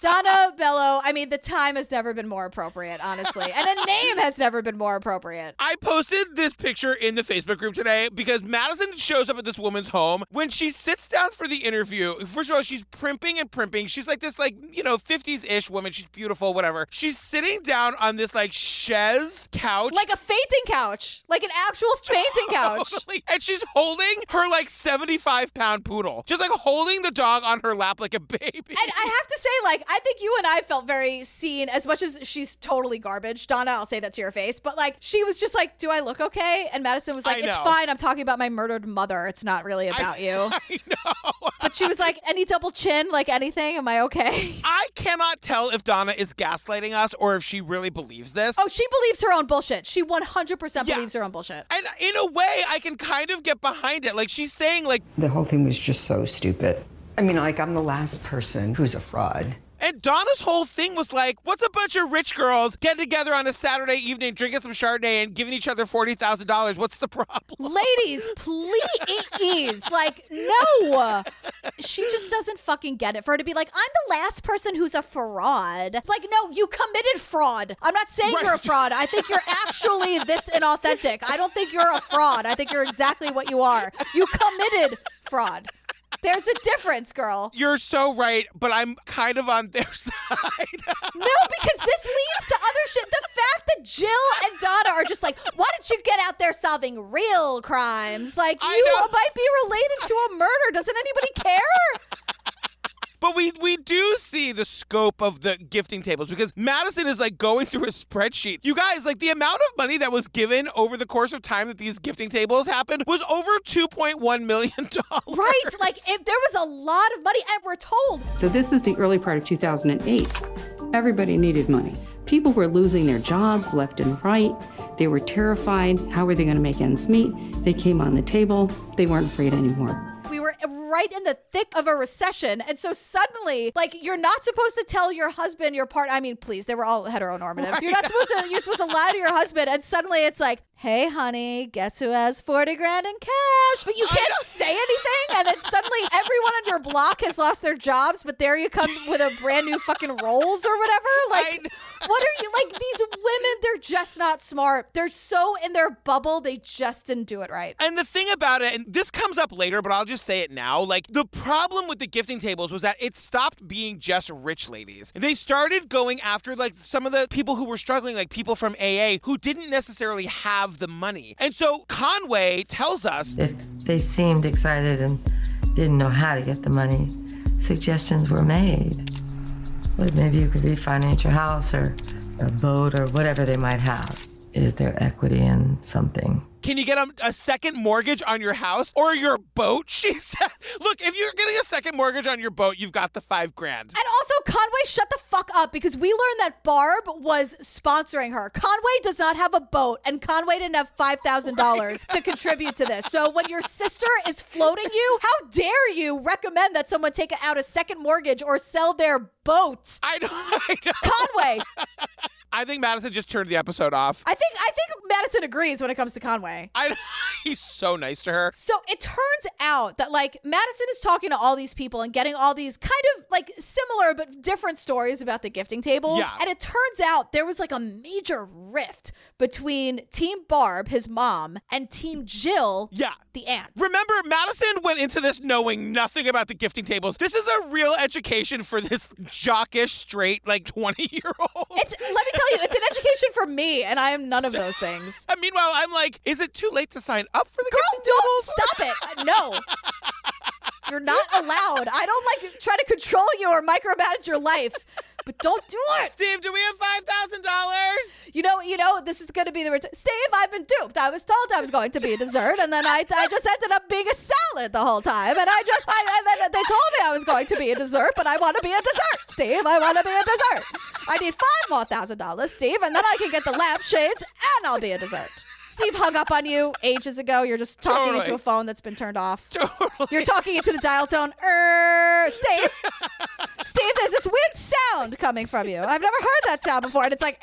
Donna Bello, I mean, the time has never been more appropriate, honestly. And a name has never been more appropriate. I posted this picture in the Facebook group today because Madison shows up at this woman's home. When she sits down for the interview, first of all, she's primping and primping. She's like this, like, 50s-ish woman. She's beautiful, whatever. She's sitting down on this, like, chaise couch. Like a fainting couch. Like an actual fainting couch. Totally. And she's holding her, like, 75-pound poodle. Just, like, holding the dog on her lap like a baby. And I have to say, like, I think you and I felt very seen, as much as she's totally garbage. Donna, I'll say that to your face. But, like, she was just like, do I look okay? And Madison was like, it's fine. I'm talking about my murdered mother. It's not really about you. I know. But she was like, any double chin, like anything? Am I okay? I cannot tell if Donna is gaslighting us or if she really believes this. Oh, she believes her own bullshit. She 100% believes her own bullshit. And in a way, I can kind of get behind it. Like, she's saying, like... The whole thing was just so stupid. I mean, like, I'm the last person who's a fraud. And Donna's whole thing was like, what's a bunch of rich girls getting together on a Saturday evening, drinking some Chardonnay and giving each other $40,000? What's the problem? Ladies, please. Like, no. She just doesn't fucking get it. For her to be like, I'm the last person who's a fraud. Like, no, you committed fraud. I'm not saying you're a fraud. I think you're actually this inauthentic. I don't think you're a fraud. I think you're exactly what you are. You committed fraud. There's a difference, girl. You're so right, but I'm kind of on their side. No, because this leads to other shit. The fact that Jill and Donna are just like, why don't you get out there solving real crimes? Like, you might be related to a murder. Doesn't anybody care? But we do see the scope of the gifting tables because Madison is like going through a spreadsheet. You guys, like the amount of money that was given over the course of time that these gifting tables happened was over $2.1 million. Right. Like if there was a lot of money and we're told. So this is the early part of 2008. Everybody needed money. People were losing their jobs left and right. They were terrified. How were they going to make ends meet? They came on the table. They weren't afraid anymore. We were right in the thick of a recession. And so suddenly, like, you're not supposed to tell your husband, your partner, I mean, please, they were all heteronormative. Right. You're supposed to lie to your husband. And suddenly it's like, hey, honey, guess who has 40 grand in cash? But you can't say anything. And then suddenly everyone on your block has lost their jobs. But there you come with a brand new fucking Rolls or whatever. Like, what are you, like, these women, they're just not smart. They're so in their bubble. They just didn't do it right. And the thing about it, and this comes up later, but I'll just say it now, like the problem with the gifting tables was that it stopped being just rich ladies. They started going after like some of the people who were struggling, like people from AA who didn't necessarily have the money. And so Conway tells us, if they seemed excited and didn't know how to get the money, suggestions were made. But maybe you could refinance your house or a boat or whatever they might have. Is there equity in something? Can you get a second mortgage on your house or your boat? She said, look, if you're getting a second mortgage on your boat, you've got the $5,000. And also, Conway, shut the fuck up, because we learned that Barb was sponsoring her. Conway does not have a boat, and Conway didn't have $5,000 to contribute to this. So when your sister is floating you, how dare you recommend that someone take out a second mortgage or sell their boat? I know. Conway. I think Madison just turned the episode off. I think Madison agrees when it comes to Conway. He's so nice to her. So it turns out that like Madison is talking to all these people and getting all these kind of like similar but different stories about the gifting tables. Yeah. And it turns out there was like a major rift between Team Barb, his mom, and Team Jill, the aunt. Remember, Madison went into this knowing nothing about the gifting tables. This is a real education for this jockish, straight, like 20-year-old. Let me tell you, it's an education for me, and I am none of those things. And meanwhile, I'm like, is it too late to sign up for the Girl, don't stop it. No. You're not allowed. I don't like try to control you or micromanage your life, but don't do it. Steve, do we have $5,000? You know, this is going to be the return. Steve, I've been duped. I was told I was going to be a dessert, and then I just ended up being a salad the whole time. And then they told me I was going to be a dessert, but I want to be a dessert, Steve. I want to be a dessert. I need $5,000 more, Steve, and then I can get the lampshades, and I'll be a dessert. Steve hung up on you ages ago. You're just talking into a phone that's been turned off. Totally. You're talking into the dial tone. Steve, there's this weird sound coming from you. I've never heard that sound before. And it's like,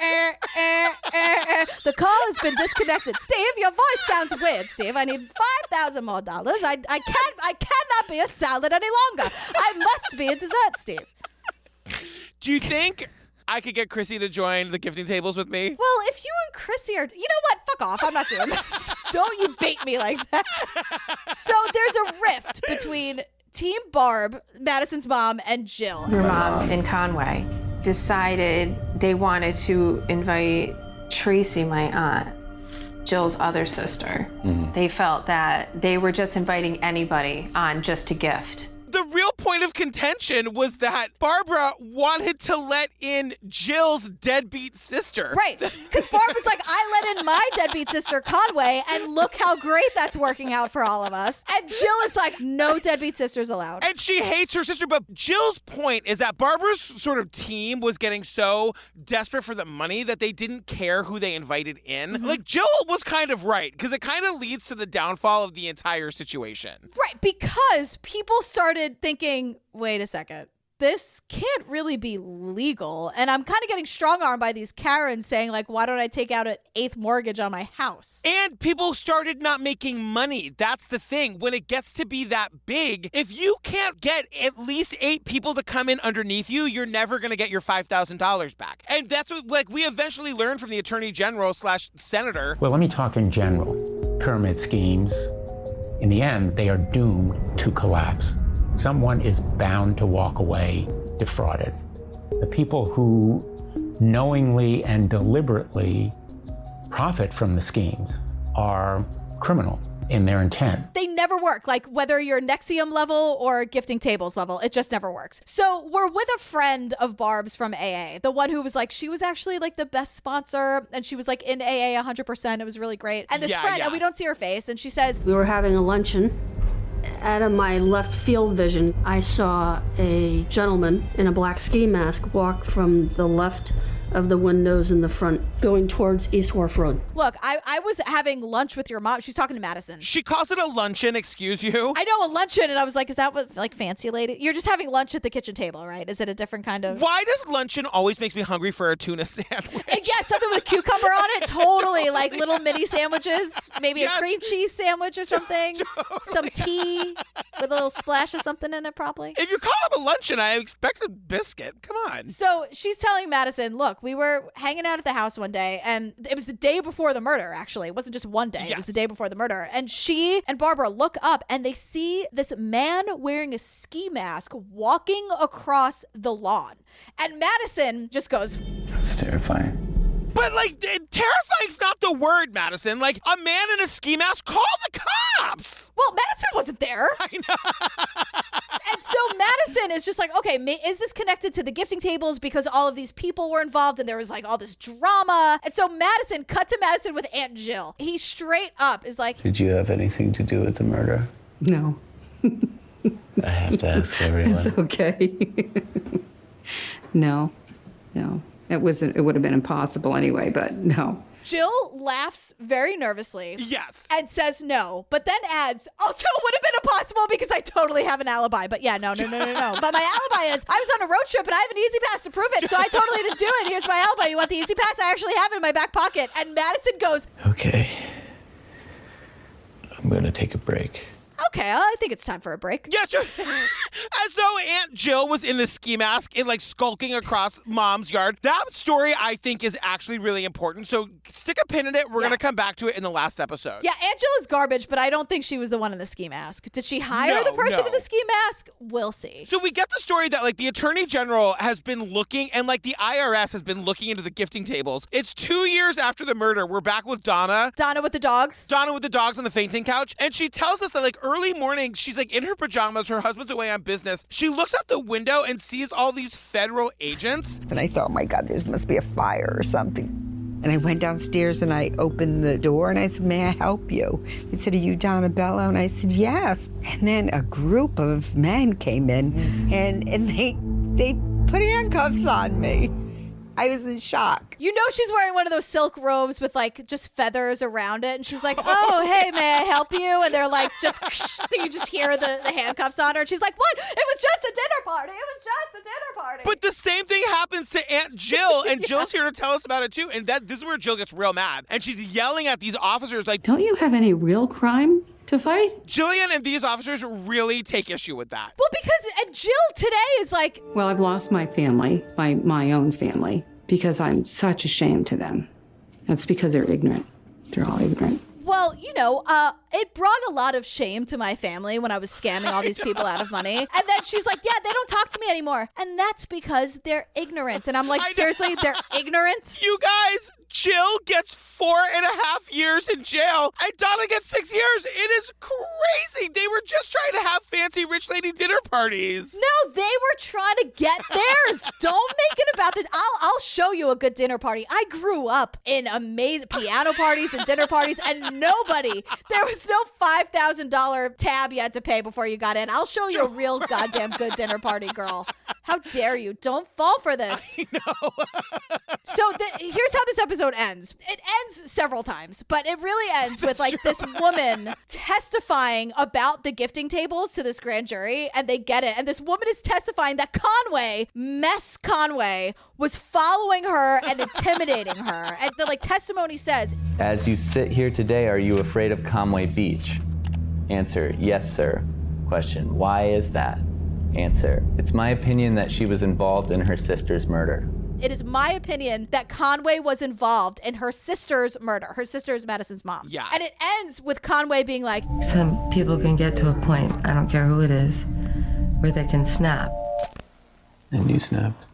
The call has been disconnected. Steve, your voice sounds weird, Steve. I need $5,000 more. I cannot be a salad any longer. I must be a dessert, Steve. Do you think I could get Chrissy to join the gifting tables with me? Well, if you and Chrissy are... You know what? Fuck off. I'm not doing this. Don't you bait me like that. So there's a rift between Team Barb, Madison's mom, and Jill. Your mom and Conway decided they wanted to invite Tracy, my aunt, Jill's other sister. Mm-hmm. They felt that they were just inviting anybody on just to gift. The real point of contention was that Barbara wanted to let in Jill's deadbeat sister. Right, because Barb was like, I let in my deadbeat sister, Conway, and look how great that's working out for all of us. And Jill is like, no deadbeat sisters allowed. And she hates her sister, but Jill's point is that Barbara's sort of team was getting so desperate for the money that they didn't care who they invited in. Mm-hmm. Like, Jill was kind of right, because it kind of leads to the downfall of the entire situation. Right, because people started thinking, wait a second, this can't really be legal. And I'm kind of getting strong-armed by these Karens saying, like, why don't I take out an 8th mortgage on my house? And people started not making money. That's the thing. When it gets to be that big, if you can't get at least 8 people to come in underneath you, you're never going to get your $5,000 back. And that's what, like, we eventually learned from the Attorney General / Senator. Well, let me talk in general. Pyramid schemes, in the end, they are doomed to collapse. Someone is bound to walk away defrauded. The people who knowingly and deliberately profit from the schemes are criminal in their intent. They never work. Like, whether you're Nexium level or gifting tables level, it just never works. So we're with a friend of Barb's from AA, the one who was like, she was actually like the best sponsor, and she was like in AA 100%. It was really great. And this friend, and we don't see her face, and she says, we were having a luncheon. Out of my left field vision, I saw a gentleman in a black ski mask walk from the left of the windows in the front going towards East Wharf Road. Look, I was having lunch with your mom. She's talking to Madison. She calls it a luncheon, excuse you. I know, a luncheon, and I was like, is that what, like, fancy lady? You're just having lunch at the kitchen table, right? Is it a different kind of... Why does luncheon always makes me hungry for a tuna sandwich? And yeah, something with cucumber on it, totally. Like little mini sandwiches, maybe a cream cheese sandwich or something. Totally. Some tea with a little splash of something in it, probably. If you call it a luncheon, I expect a biscuit. Come on. So she's telling Madison, look, we were hanging out at the house one day, and it was the day before the murder, actually. It wasn't just one day. Yes. It was the day before the murder. And she and Barbara look up, and they see this man wearing a ski mask walking across the lawn. And Madison just goes, That's terrifying. But, like, terrifying's not the word, Madison. Like, a man in a ski mask, call the cops! Well, Madison wasn't there. I know. And so Madison is just like, okay, is this connected to the gifting tables because all of these people were involved and there was, like, all this drama? And so Madison, cut to Madison with Aunt Jill. He straight up is like, Did you have anything to do with the murder? No. I have to ask everyone. It's okay. No. It would have been impossible anyway, but no. Jill laughs very nervously. Yes. And says no, but then adds, also it would have been impossible because I totally have an alibi. But yeah, no. But my alibi is I was on a road trip and I have an easy pass to prove it. So I totally didn't do it. Here's my alibi. You want the easy pass? I actually have it in my back pocket. And Madison goes, Okay. I'm going to take a break. Okay, I think it's time for a break. Yeah, sure. As though Aunt Jill was in the ski mask and, like, skulking across Mom's yard. That story, I think, is actually really important. So stick a pin in it. We're going to come back to it in the last episode. Yeah, Aunt Jill is garbage, but I don't think she was the one in the ski mask. Did she hire the person in the ski mask? We'll see. So we get the story that, like, the Attorney General has been looking, and, like, the IRS has been looking into the gifting tables. It's 2 years after the murder. We're back with Donna. Donna with the dogs. Donna with the dogs on the fainting couch. And she tells us that, like, early morning, she's, like, in her pajamas. Her husband's away on business. She looks out the window and sees all these federal agents. And I thought, oh my God, there must be a fire or something. And I went downstairs and I opened the door and I said, may I help you? They said, are you Donna Bello? And I said, yes. And then a group of men came in and they put handcuffs on me. I was in shock. You know she's wearing one of those silk robes with, like, just feathers around it. And she's like, oh, hey, may I help you? And they're like, just, you just hear the handcuffs on her. And she's like, what? It was just a dinner party. It was just a dinner party. But the same thing happens to Aunt Jill. And Jill's here to tell us about it, too. And this is where Jill gets real mad. And she's yelling at these officers like, don't you have any real crime to fight? Jillian and these officers really take issue with that. Well, because Jill today is like... Well, I've lost my family, my own family, because I'm such a shame to them. That's because they're ignorant. They're all ignorant. Well, you know, it brought a lot of shame to my family when I was scamming all these people out of money. And then she's like, yeah, they don't talk to me anymore. And that's because they're ignorant. And I'm like, seriously, they're ignorant? You guys, Jill gets 4.5 years in jail and Donna gets 6 years. It is crazy. They were just trying to have fancy rich lady dinner parties. No, they were trying to get theirs. Don't make it about this. I'll show you a good dinner party. I grew up in amazing piano parties and dinner parties, and there was no $5,000 tab you had to pay before you got in. I'll show you a real goddamn good dinner party, girl. How dare you? Don't fall for this. I know. So here's how this episode ends. It ends several times, but it really ends with like this woman testifying about the gifting tables to this grand jury, and they get it. And this woman is testifying that Conway, Mess Conway, was following her and intimidating her. And the testimony says, As you sit here today, are you afraid of Conway Beach? Answer, yes, sir. Question, why is that? Answer, it's my opinion that she was involved in her sister's murder. It is my opinion that Conway was involved in her sister's murder. Her sister is Madison's mom. Yeah. And it ends with Conway being like, Some people can get to a point, I don't care who it is, where they can snap. And you snapped?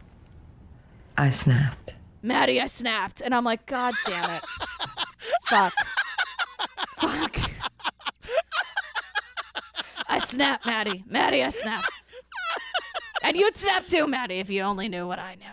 I snapped. Maddie, I snapped. And I'm like, God damn it. Fuck. I snapped, Maddie. Maddie, I snapped. And you'd snap too, Maddie, if you only knew what I knew.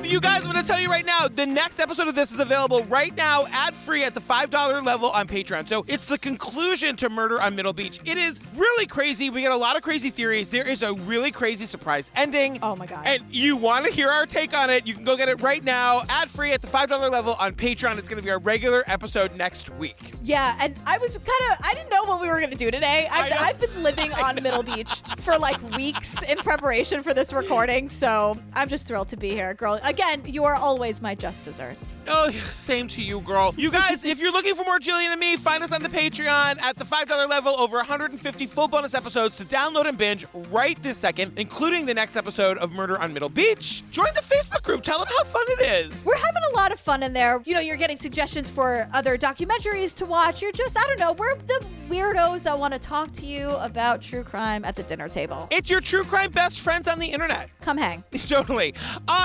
You guys, I'm going to tell you right now, the next episode of this is available right now, ad-free at the $5 level on Patreon. So it's the conclusion to Murder on Middle Beach. It is really crazy. We get a lot of crazy theories. There is a really crazy surprise ending. Oh, my God. And you want to hear our take on it, you can go get it right now, ad-free at the $5 level on Patreon. It's going to be our regular episode next week. Yeah, and I didn't know what we were going to do today. I've been living on Middle Beach for weeks in preparation for this recording, so I'm just thrilled to be here, girl. Again, you are always my just desserts. Oh, same to you, girl. You guys, if you're looking for more Jillian and me, find us on the Patreon at the $5 level. Over 150 full bonus episodes to download and binge right this second, including the next episode of Murder on Middle Beach. Join the Facebook group. Tell them how fun it is. We're having a lot of fun in there. You know, you're getting suggestions for other documentaries to watch. You're just, I don't know, we're the weirdos that want to talk to you about true crime at the dinner table. It's your true crime best friends on the internet. Come hang. Totally.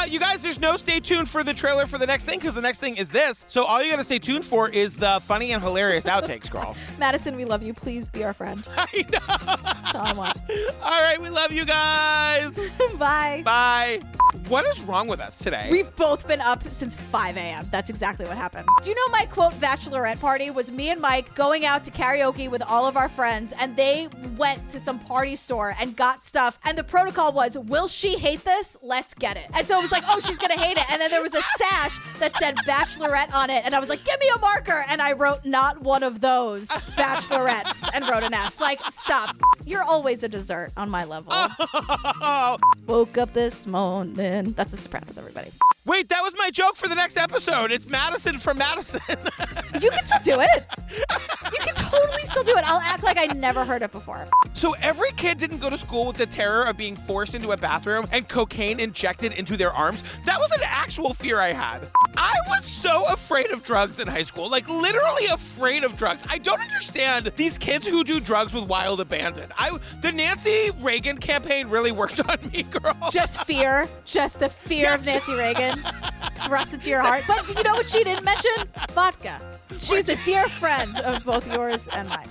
You guys, there's no stay tuned for the trailer for the next thing, because the next thing is this. So all you gotta stay tuned for is the funny and hilarious outtakes, girl. Madison, we love you. Please be our friend. I know. That's all I want. All right, we love you guys. Bye. Bye. What is wrong with us today? We've both been up since 5 a.m. That's exactly what happened. Do you know my quote bachelorette party was me and Mike going out to karaoke with all of our friends, and they went to some party store and got stuff, and the protocol was, will she hate this? Let's get it. And so it was like, oh, she's gonna hate it. And then there was a sash that said bachelorette on it, and I was like, give me a marker. And I wrote not one of those bachelorettes and wrote an S. Like, stop. You're always a dessert on my level. Woke up this morning. That's The Sopranos, everybody. Wait, that was my joke for the next episode. It's Madison from Madison. You can still do it. You can totally still do it. I'll act like I never heard it before. So every kid didn't go to school with the terror of being forced into a bathroom and cocaine injected into their arms. That was an actual fear I had. I was so afraid of drugs in high school, like literally afraid of drugs. I don't understand these kids who do drugs with wild abandon. The Nancy Reagan campaign really worked on me, girl. Just fear. Just the fear of Nancy Reagan thrust into your heart. But you know what she didn't mention? Vodka. She's a dear friend of both yours and mine.